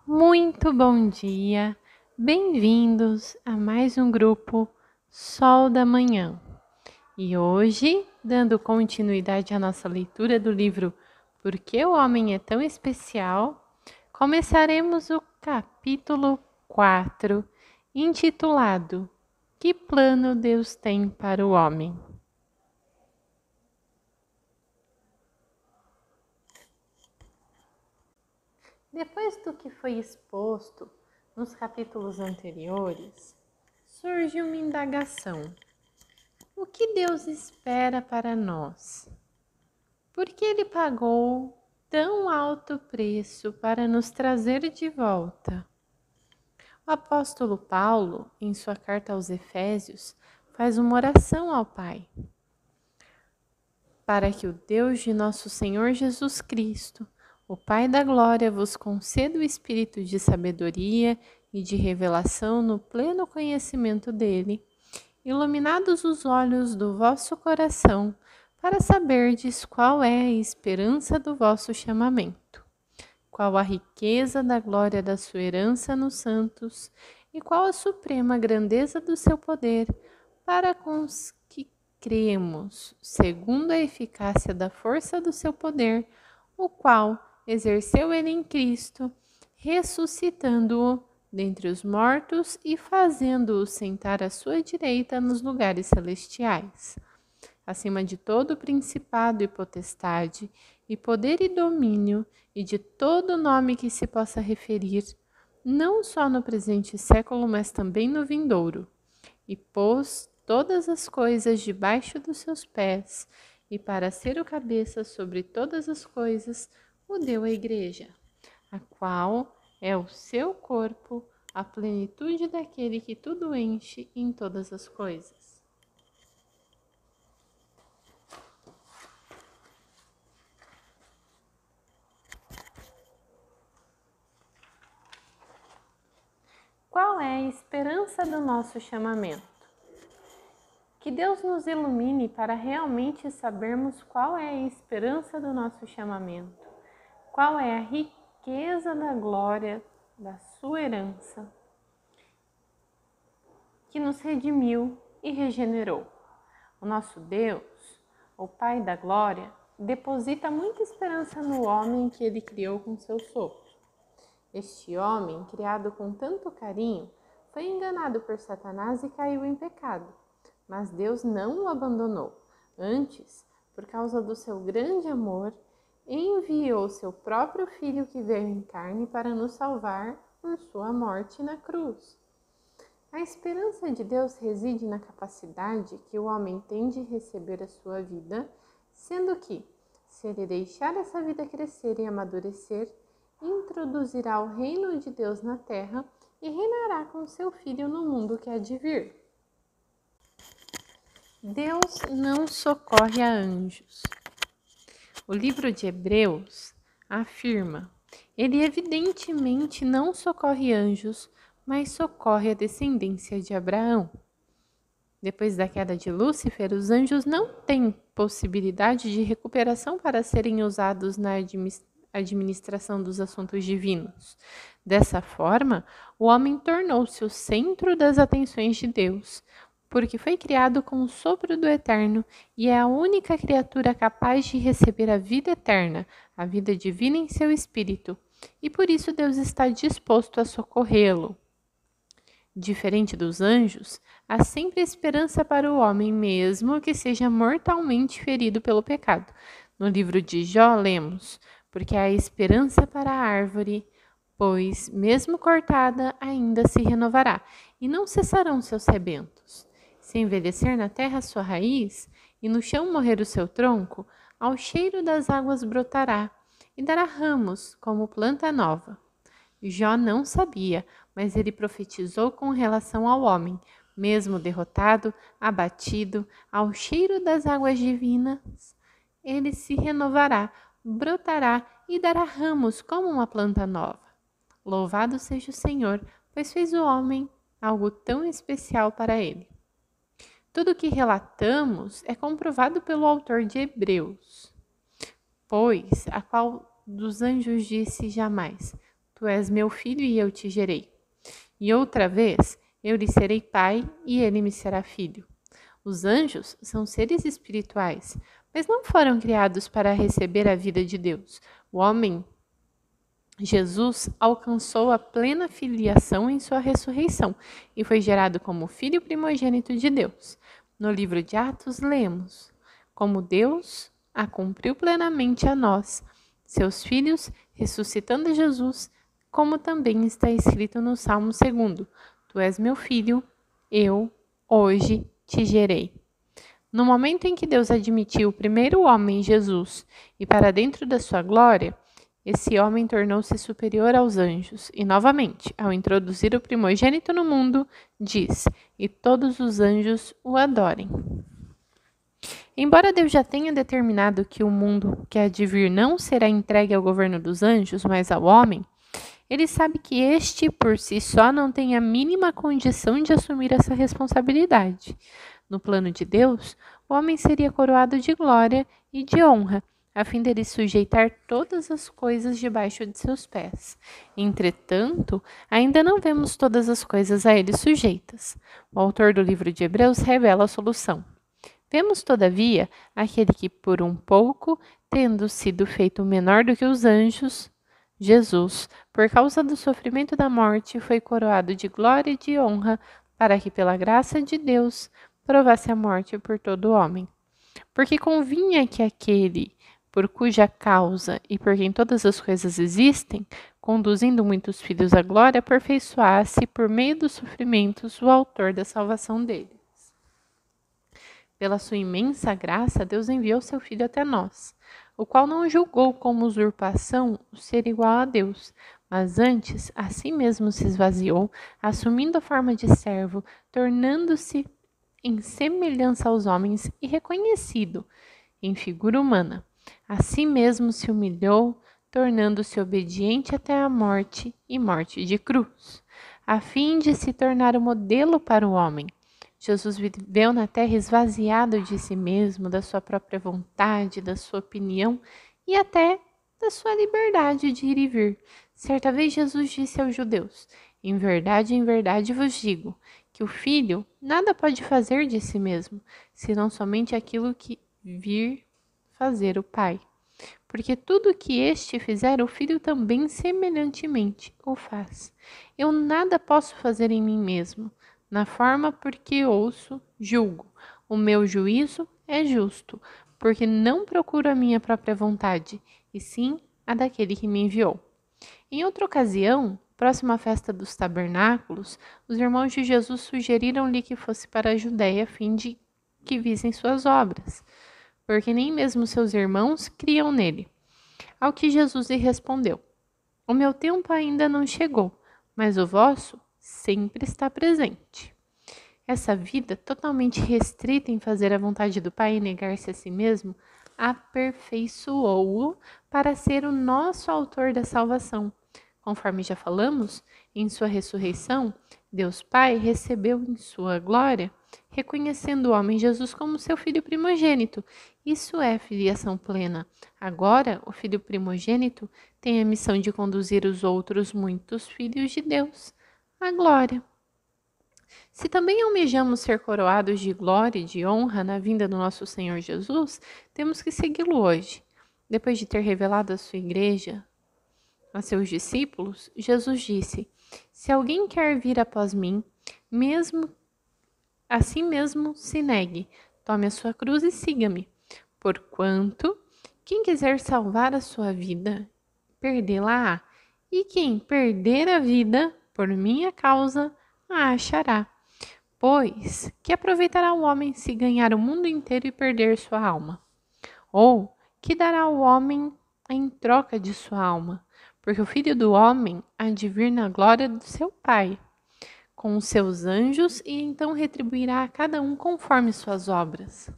Muito bom dia, bem-vindos a mais um grupo Sol da Manhã. E hoje, dando continuidade à nossa leitura do livro Por que o Homem é Tão Especial, começaremos o capítulo 4, intitulado Que Plano Deus Tem para o Homem? Depois do que foi exposto nos capítulos anteriores, surge uma indagação. O que Deus espera para nós? Por que Ele pagou tão alto preço para nos trazer de volta? O apóstolo Paulo, em sua carta aos Efésios, faz uma oração ao Pai, para que o Deus de nosso Senhor Jesus Cristo, o Pai da glória, vos conceda o espírito de sabedoria e de revelação no pleno conhecimento dele, iluminados os olhos do vosso coração, para saberdes qual é a esperança do vosso chamamento, qual a riqueza da glória da sua herança nos santos, e qual a suprema grandeza do seu poder para com os que cremos, segundo a eficácia da força do seu poder, o qual exerceu ele em Cristo, ressuscitando-o dentre os mortos e fazendo-o sentar à sua direita nos lugares celestiais, acima de todo principado e potestade, e poder e domínio, e de todo nome que se possa referir, não só no presente século, mas também no vindouro, e pôs todas as coisas debaixo dos seus pés, e para ser o cabeça sobre todas as coisas, o deu à igreja, a qual é o seu corpo, a plenitude daquele que tudo enche em todas as coisas. Qual é a esperança do nosso chamamento? Que Deus nos ilumine para realmente sabermos qual é a esperança do nosso chamamento, qual é a riqueza da glória da sua herança, que nos redimiu e regenerou. O nosso Deus, o Pai da glória, deposita muita esperança no homem que ele criou com seu sopro. Este homem, criado com tanto carinho, foi enganado por Satanás e caiu em pecado. Mas Deus não o abandonou. Antes, por causa do seu grande amor, enviou seu próprio Filho que veio em carne para nos salvar por sua morte na cruz. A esperança de Deus reside na capacidade que o homem tem de receber a sua vida, sendo que, se ele deixar essa vida crescer e amadurecer, introduzirá o reino de Deus na terra e reinará com seu Filho no mundo que há de vir. Deus não socorre a anjos. O livro de Hebreus afirma: ele evidentemente não socorre anjos, mas socorre a descendência de Abraão. Depois da queda de Lúcifer, os anjos não têm possibilidade de recuperação para serem usados na administração dos assuntos divinos. Dessa forma, o homem tornou-se o centro das atenções de Deus, porque foi criado com o sopro do Eterno e é a única criatura capaz de receber a vida eterna, a vida divina em seu espírito, e por isso Deus está disposto a socorrê-lo. Diferente dos anjos, há sempre esperança para o homem, mesmo que seja mortalmente ferido pelo pecado. No livro de Jó lemos: porque há esperança para a árvore, pois, mesmo cortada, ainda se renovará, e não cessarão seus rebentos. Se envelhecer na terra a sua raiz, e no chão morrer o seu tronco, ao cheiro das águas brotará, e dará ramos como planta nova. Jó não sabia, mas ele profetizou com relação ao homem, mesmo derrotado, abatido, ao cheiro das águas divinas, ele se renovará, brotará e dará ramos como uma planta nova. Louvado seja o Senhor, pois fez o homem algo tão especial para ele. Tudo o que relatamos é comprovado pelo autor de Hebreus, pois a qual dos anjos disse jamais: tu és meu filho e eu te gerei. E outra vez, eu lhe serei pai e ele me será filho. Os anjos são seres espirituais, mas não foram criados para receber a vida de Deus. O homem, Jesus, alcançou a plena filiação em sua ressurreição e foi gerado como filho primogênito de Deus. No livro de Atos, lemos: como Deus a cumpriu plenamente a nós, seus filhos, ressuscitando Jesus, como também está escrito no Salmo 2: tu és meu filho, eu hoje te gerei. No momento em que Deus admitiu o primeiro homem, Jesus, e para dentro da sua glória, esse homem tornou-se superior aos anjos. E novamente, ao introduzir o primogênito no mundo, diz: e todos os anjos o adorem. Embora Deus já tenha determinado que o mundo que há de vir não será entregue ao governo dos anjos, mas ao homem, ele sabe que este por si só não tem a mínima condição de assumir essa responsabilidade. No plano de Deus, o homem seria coroado de glória e de honra, a fim dele sujeitar todas as coisas debaixo de seus pés. Entretanto, ainda não vemos todas as coisas a ele sujeitas. O autor do livro de Hebreus revela a solução. Vemos, todavia, aquele que por um pouco, tendo sido feito menor do que os anjos, Jesus, por causa do sofrimento da morte, foi coroado de glória e de honra, para que pela graça de Deus provasse a morte por todo homem. Porque convinha que aquele por cuja causa e por quem todas as coisas existem, conduzindo muitos filhos à glória, aperfeiçoasse por meio dos sofrimentos o autor da salvação deles. Pela sua imensa graça, Deus enviou seu Filho até nós, o qual não julgou como usurpação o ser igual a Deus, mas antes a si mesmo se esvaziou, assumindo a forma de servo, tornando-se em semelhança aos homens e reconhecido em figura humana. A si mesmo se humilhou, tornando-se obediente até a morte e morte de cruz, a fim de se tornar o modelo para o homem. Jesus viveu na terra esvaziado de si mesmo, da sua própria vontade, da sua opinião e até da sua liberdade de ir e vir. Certa vez Jesus disse aos judeus: em verdade vos digo, que o filho nada pode fazer de si mesmo, senão somente aquilo que vir fazer o Pai. Porque tudo que este fizer, o filho também semelhantemente o faz. Eu nada posso fazer em mim mesmo. Na forma porque ouço, julgo. O meu juízo é justo, porque não procuro a minha própria vontade, e sim a daquele que me enviou. Em outra ocasião, próximo à festa dos tabernáculos, os irmãos de Jesus sugeriram-lhe que fosse para a Judéia a fim de que vissem suas obras, porque nem mesmo seus irmãos criam nele. Ao que Jesus lhe respondeu: o meu tempo ainda não chegou, mas o vosso sempre está presente. Essa vida totalmente restrita em fazer a vontade do Pai e negar-se a si mesmo, aperfeiçoou-o para ser o nosso autor da salvação. Conforme já falamos, em sua ressurreição, Deus Pai recebeu em sua glória, reconhecendo o homem Jesus como seu filho primogênito. Isso é filiação plena. Agora, o filho primogênito tem a missão de conduzir os outros muitos filhos de Deus à glória. Se também almejamos ser coroados de glória e de honra na vinda do nosso Senhor Jesus, temos que segui-lo hoje. Depois de ter revelado a sua igreja, a seus discípulos, Jesus disse: se alguém quer vir após mim, assim mesmo se negue, tome a sua cruz e siga-me. Porquanto, quem quiser salvar a sua vida, perdê-la-á, e quem perder a vida, por minha causa, a achará. Pois, que aproveitará o homem se ganhar o mundo inteiro e perder sua alma? Ou, que dará o homem em troca de sua alma? Porque o Filho do Homem há de vir na glória do seu Pai, com os seus anjos, e então retribuirá a cada um conforme suas obras.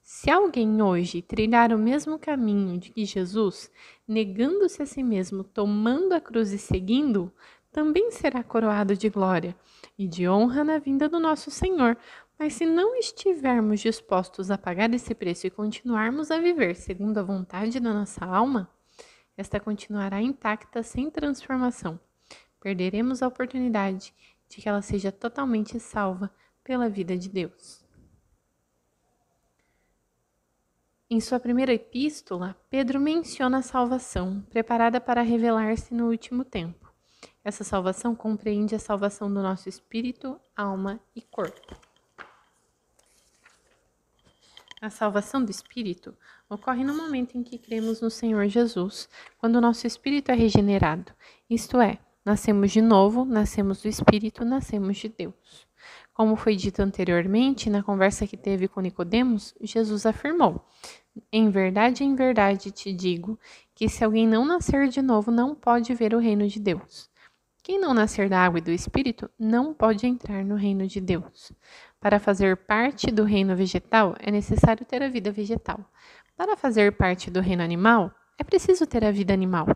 Se alguém hoje trilhar o mesmo caminho de que Jesus, negando-se a si mesmo, tomando a cruz e seguindo, também será coroado de glória e de honra na vinda do nosso Senhor. Mas se não estivermos dispostos a pagar esse preço e continuarmos a viver segundo a vontade da nossa alma, esta continuará intacta sem transformação. Perderemos a oportunidade de que ela seja totalmente salva pela vida de Deus. Em sua primeira epístola, Pedro menciona a salvação, preparada para revelar-se no último tempo. Essa salvação compreende a salvação do nosso espírito, alma e corpo. A salvação do espírito ocorre no momento em que cremos no Senhor Jesus, quando o nosso espírito é regenerado, isto é, nascemos de novo, nascemos do espírito, nascemos de Deus. Como foi dito anteriormente, na conversa que teve com Nicodemos, Jesus afirmou: em verdade te digo que se alguém não nascer de novo, não pode ver o reino de Deus. Quem não nascer da água e do espírito não pode entrar no reino de Deus. Para fazer parte do reino vegetal, é necessário ter a vida vegetal. Para fazer parte do reino animal, é preciso ter a vida animal.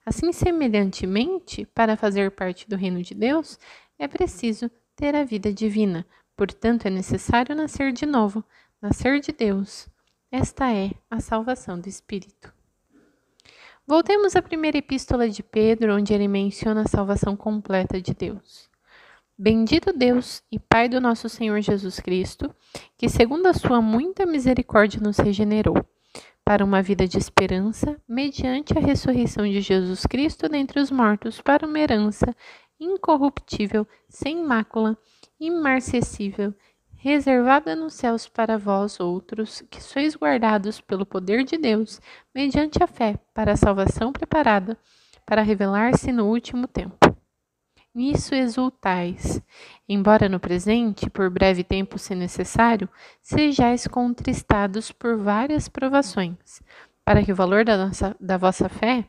Assim, semelhantemente, para fazer parte do reino de Deus, é preciso ter a vida divina. Portanto, é necessário nascer de novo, nascer de Deus. Esta é a salvação do espírito. Voltemos à primeira epístola de Pedro, onde ele menciona a salvação completa de Deus. Bendito Deus e Pai do nosso Senhor Jesus Cristo, que segundo a sua muita misericórdia nos regenerou, para uma vida de esperança, mediante a ressurreição de Jesus Cristo dentre os mortos, para uma herança incorruptível, sem mácula, imarcessível, reservada nos céus para vós outros, que sois guardados pelo poder de Deus, mediante a fé, para a salvação preparada, para revelar-se no último tempo. Nisso exultais, embora no presente, por breve tempo se necessário, sejais contristados por várias provações, para que o valor da vossa fé,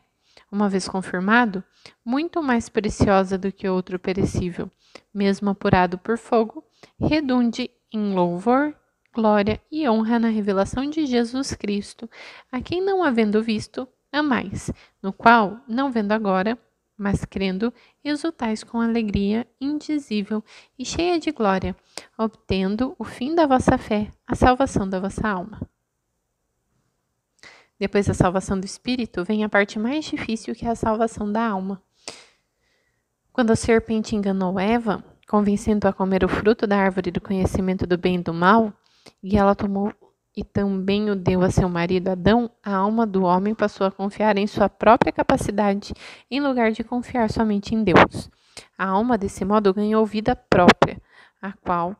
uma vez confirmado, muito mais preciosa do que outro perecível, mesmo apurado por fogo, redunde em louvor, glória e honra na revelação de Jesus Cristo, a quem não havendo visto, amais, no qual, não vendo agora, mas crendo, exultais com alegria indizível e cheia de glória, obtendo o fim da vossa fé, a salvação da vossa alma. Depois da salvação do espírito, vem a parte mais difícil, que é a salvação da alma. Quando a serpente enganou Eva, convencendo-a a comer o fruto da árvore do conhecimento do bem e do mal, e ela tomou e também o deu a seu marido Adão, a alma do homem passou a confiar em sua própria capacidade, em lugar de confiar somente em Deus. A alma, desse modo, ganhou vida própria, a qual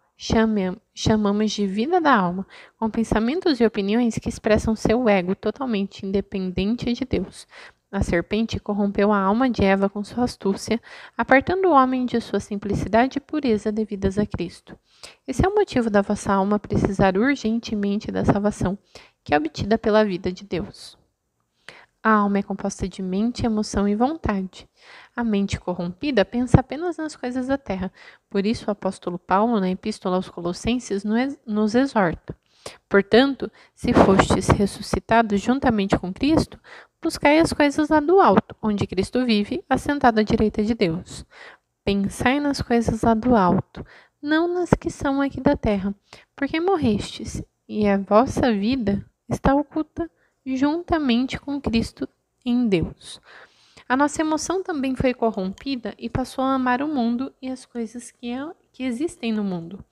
chamamos de vida da alma, com pensamentos e opiniões que expressam seu ego totalmente independente de Deus. A serpente corrompeu a alma de Eva com sua astúcia, apartando o homem de sua simplicidade e pureza devidas a Cristo. Esse é o motivo da vossa alma precisar urgentemente da salvação, que é obtida pela vida de Deus. A alma é composta de mente, emoção e vontade. A mente corrompida pensa apenas nas coisas da terra. Por isso, o apóstolo Paulo, na Epístola aos Colossenses, nos exorta: portanto, se fostes ressuscitados juntamente com Cristo, buscai as coisas lá do alto, onde Cristo vive, assentado à direita de Deus. Pensai nas coisas lá do alto, não nas que são aqui da terra, porque morrestes, e a vossa vida está oculta juntamente com Cristo em Deus. A nossa emoção também foi corrompida e passou a amar o mundo e as coisas que existem no mundo.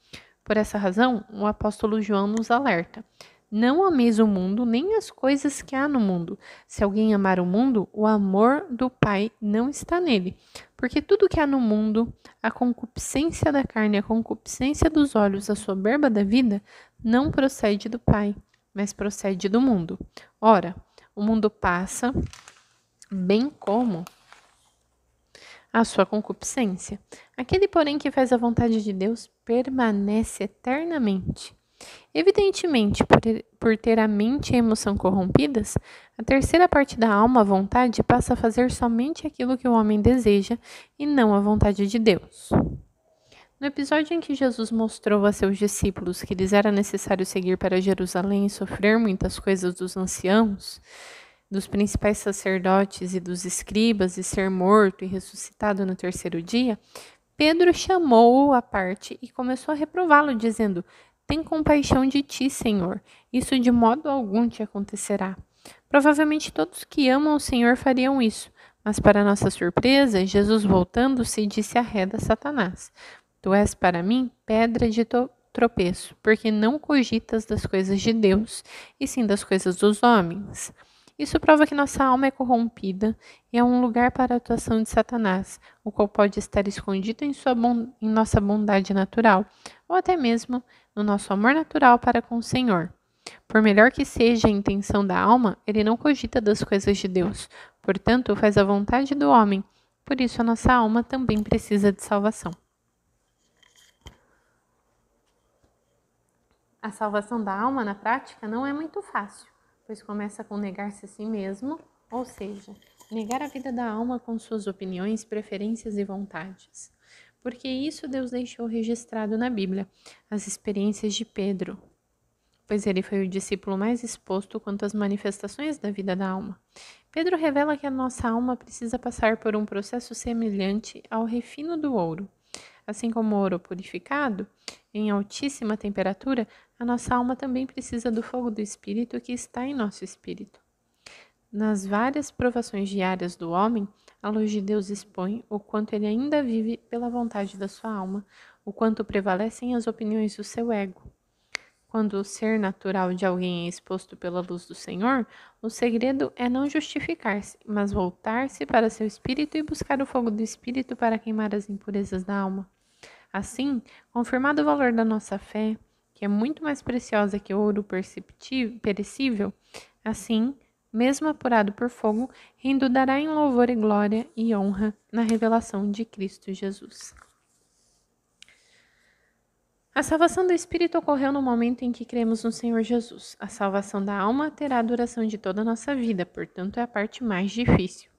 Por essa razão, o apóstolo João nos alerta: não ameis o mundo, nem as coisas que há no mundo. Se alguém amar o mundo, o amor do Pai não está nele. Porque tudo que há no mundo, a concupiscência da carne, a concupiscência dos olhos, a soberba da vida, não procede do Pai, mas procede do mundo. Ora, o mundo passa, bem como a sua concupiscência. Aquele, porém, que faz a vontade de Deus permanece eternamente. Evidentemente, por ter a mente e a emoção corrompidas, a terceira parte da alma, a vontade, passa a fazer somente aquilo que o homem deseja e não a vontade de Deus. No episódio em que Jesus mostrou a seus discípulos que lhes era necessário seguir para Jerusalém e sofrer muitas coisas dos anciãos, dos principais sacerdotes e dos escribas, e ser morto e ressuscitado no terceiro dia, Pedro chamou-o à parte e começou a reprová-lo, dizendo: tem compaixão de ti, Senhor, isso de modo algum te acontecerá. Provavelmente todos que amam o Senhor fariam isso, mas para nossa surpresa, Jesus voltando-se disse a reda Satanás: Tu és para mim pedra de tropeço, porque não cogitas das coisas de Deus, e sim das coisas dos homens. Isso prova que nossa alma é corrompida e é um lugar para a atuação de Satanás, o qual pode estar escondido em nossa bondade natural, ou até mesmo no nosso amor natural para com o Senhor. Por melhor que seja a intenção da alma, ele não cogita das coisas de Deus, portanto, faz a vontade do homem. Por isso, a nossa alma também precisa de salvação. A salvação da alma, na prática, não é muito fácil, pois começa com negar-se a si mesmo, ou seja, negar a vida da alma com suas opiniões, preferências e vontades. Porque isso Deus deixou registrado na Bíblia, as experiências de Pedro, pois ele foi o discípulo mais exposto quanto às manifestações da vida da alma. Pedro revela que a nossa alma precisa passar por um processo semelhante ao refino do ouro. Assim como o ouro purificado, em altíssima temperatura, a nossa alma também precisa do fogo do Espírito que está em nosso espírito. Nas várias provações diárias do homem, a luz de Deus expõe o quanto ele ainda vive pela vontade da sua alma, o quanto prevalecem as opiniões do seu ego. Quando o ser natural de alguém é exposto pela luz do Senhor, o segredo é não justificar-se, mas voltar-se para seu espírito e buscar o fogo do Espírito para queimar as impurezas da alma. Assim, confirmado o valor da nossa fé, que é muito mais preciosa que o ouro perecível, assim, mesmo apurado por fogo, redundará em louvor e glória e honra na revelação de Cristo Jesus. A salvação do Espírito ocorreu no momento em que cremos no Senhor Jesus. A salvação da alma terá a duração de toda a nossa vida, portanto é a parte mais difícil.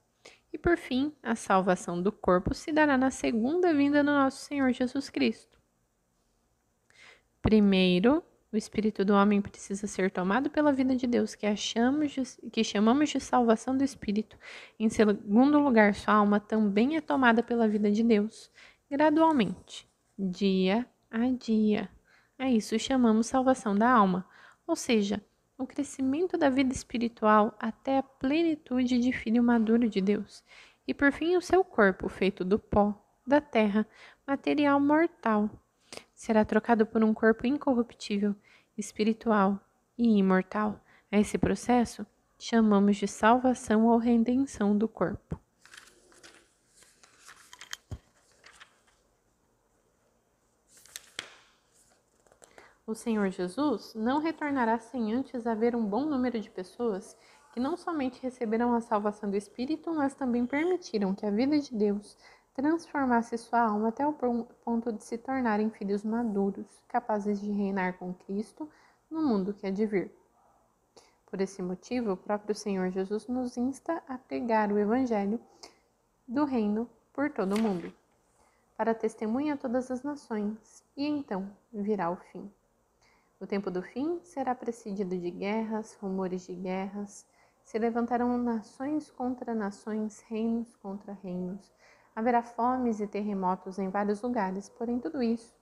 E por fim, a salvação do corpo se dará na segunda vinda do nosso Senhor Jesus Cristo. Primeiro, o espírito do homem precisa ser tomado pela vida de Deus, que chamamos de salvação do espírito. Em segundo lugar, sua alma também é tomada pela vida de Deus, gradualmente, dia a dia. A isso chamamos salvação da alma, ou seja, o crescimento da vida espiritual até a plenitude de filho maduro de Deus. E por fim, o seu corpo, feito do pó, da terra, material mortal, será trocado por um corpo incorruptível, espiritual e imortal. A esse processo chamamos de salvação ou redenção do corpo. O Senhor Jesus não retornará sem antes haver um bom número de pessoas que não somente receberam a salvação do Espírito, mas também permitiram que a vida de Deus transformasse sua alma até o ponto de se tornarem filhos maduros, capazes de reinar com Cristo no mundo que há de vir. Por esse motivo, o próprio Senhor Jesus nos insta a pregar o Evangelho do Reino por todo o mundo, para testemunhar a todas as nações, e então virá o fim. O tempo do fim será precedido de guerras, rumores de guerras, se levantarão nações contra nações, reinos contra reinos. Haverá fomes e terremotos em vários lugares, porém tudo isso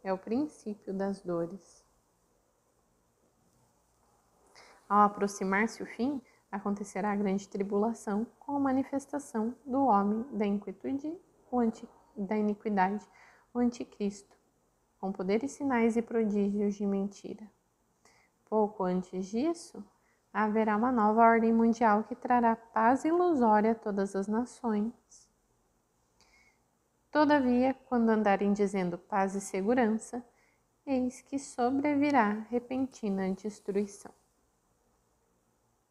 é o princípio das dores. Ao aproximar-se o fim, acontecerá a grande tribulação com a manifestação do homem da iniquidade, o anticristo, com poderes, sinais e prodígios de mentira. Pouco antes disso, haverá uma nova ordem mundial que trará paz ilusória a todas as nações. Todavia, quando andarem dizendo paz e segurança, eis que sobrevirá repentina destruição.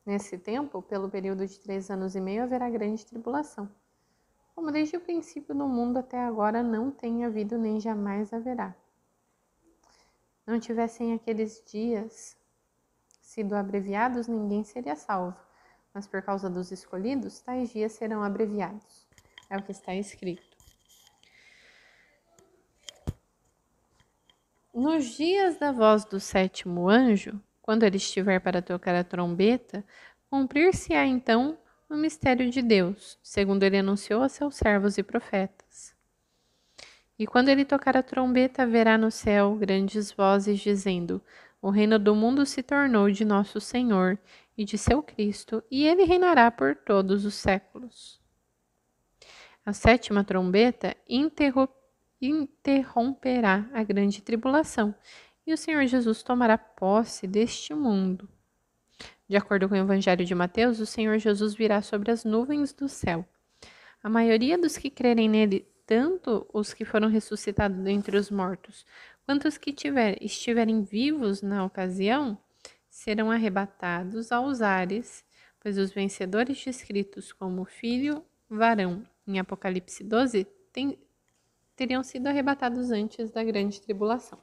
Nesse tempo, pelo período de 3 anos e meio, haverá grande tribulação, como desde o princípio do mundo até agora não tem havido nem jamais haverá. Não tivessem aqueles dias sido abreviados, ninguém seria salvo, mas por causa dos escolhidos, tais dias serão abreviados. É o que está escrito. Nos dias da voz do 7º anjo, quando ele estiver para tocar a trombeta, cumprir-se-á então o mistério de Deus, segundo ele anunciou a seus servos e profetas. E quando ele tocar a trombeta, haverá no céu grandes vozes dizendo: O reino do mundo se tornou de nosso Senhor e de seu Cristo, e ele reinará por todos os séculos. A sétima trombeta interromperá a grande tribulação, e o Senhor Jesus tomará posse deste mundo. De acordo com o Evangelho de Mateus, o Senhor Jesus virá sobre as nuvens do céu. A maioria dos que crerem nele, tanto os que foram ressuscitados dentre os mortos, quanto os que estiverem vivos na ocasião, serão arrebatados aos ares, pois os vencedores descritos como filho varão em Apocalipse 12 teriam sido arrebatados antes da grande tribulação.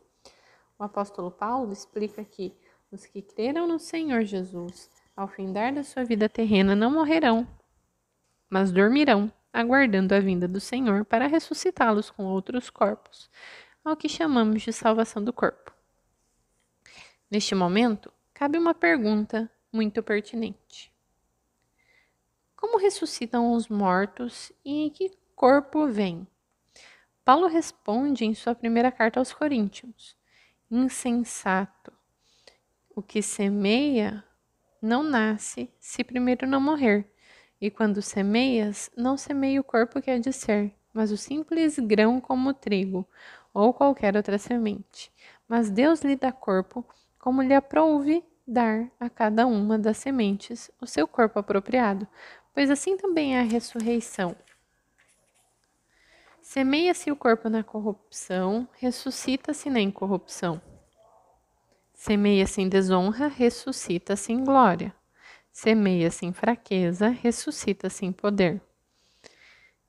O apóstolo Paulo explica que os que creram no Senhor Jesus, ao findar da sua vida terrena, não morrerão, mas dormirão, aguardando a vinda do Senhor para ressuscitá-los com outros corpos, ao que chamamos de salvação do corpo. Neste momento, cabe uma pergunta muito pertinente. Como ressuscitam os mortos e em que corpo vêm? Paulo responde em sua primeira carta aos Coríntios: insensato, o que semeia não nasce se primeiro não morrer, e quando semeias, não semeia o corpo que há de ser, mas o simples grão como o trigo, ou qualquer outra semente. Mas Deus lhe dá corpo, como lhe aprouve dar a cada uma das sementes o seu corpo apropriado, pois assim também é a ressurreição. Semeia-se o corpo na corrupção, ressuscita-se na incorrupção. Semeia-se em desonra, ressuscita-se em glória. Semeia-se em fraqueza, ressuscita-se em poder.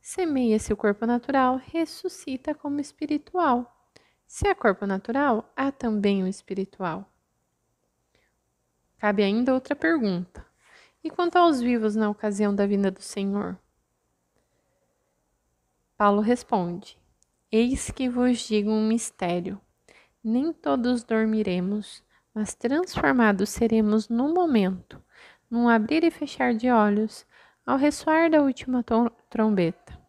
Semeia-se o corpo natural, ressuscita como espiritual. Se há corpo natural, há também o espiritual. Cabe ainda outra pergunta. E quanto aos vivos na ocasião da vinda do Senhor? Paulo responde: eis que vos digo um mistério. Nem todos dormiremos, mas transformados seremos num momento, num abrir e fechar de olhos, ao ressoar da última trombeta.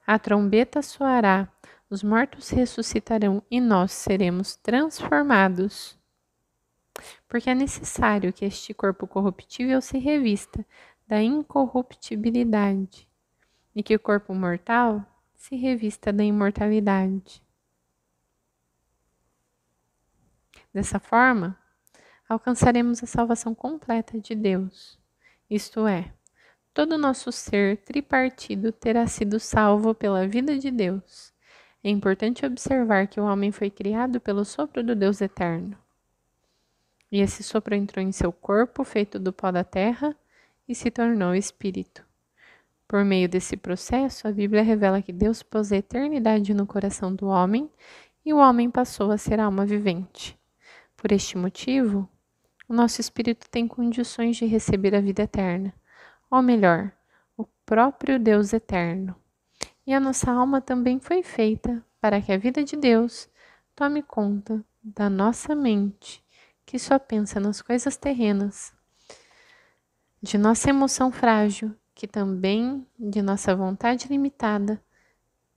A trombeta soará, os mortos ressuscitarão e nós seremos transformados. Porque é necessário que este corpo corruptível se revista da incorruptibilidade e que o corpo mortal se revista da imortalidade. Dessa forma, alcançaremos a salvação completa de Deus, isto é, todo o nosso ser tripartido terá sido salvo pela vida de Deus. É importante observar que o homem foi criado pelo sopro do Deus eterno. E esse sopro entrou em seu corpo, feito do pó da terra, e se tornou espírito. Por meio desse processo, a Bíblia revela que Deus pôs a eternidade no coração do homem e o homem passou a ser alma vivente. Por este motivo, o nosso espírito tem condições de receber a vida eterna, ou melhor, o próprio Deus eterno. E a nossa alma também foi feita para que a vida de Deus tome conta da nossa mente, que só pensa nas coisas terrenas, de nossa emoção frágil, que também de nossa vontade limitada.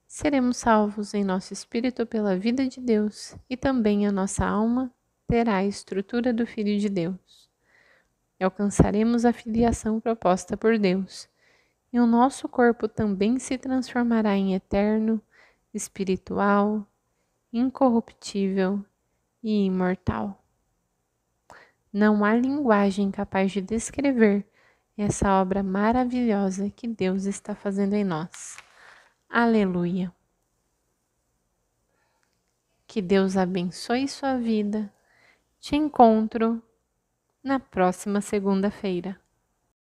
Seremos salvos em nosso espírito pela vida de Deus e também a nossa alma terá a estrutura do Filho de Deus. Alcançaremos a filiação proposta por Deus, e o nosso corpo também se transformará em eterno, espiritual, incorruptível e imortal. Não há linguagem capaz de descrever essa obra maravilhosa que Deus está fazendo em nós. Aleluia! Que Deus abençoe sua vida. Te encontro na próxima segunda-feira.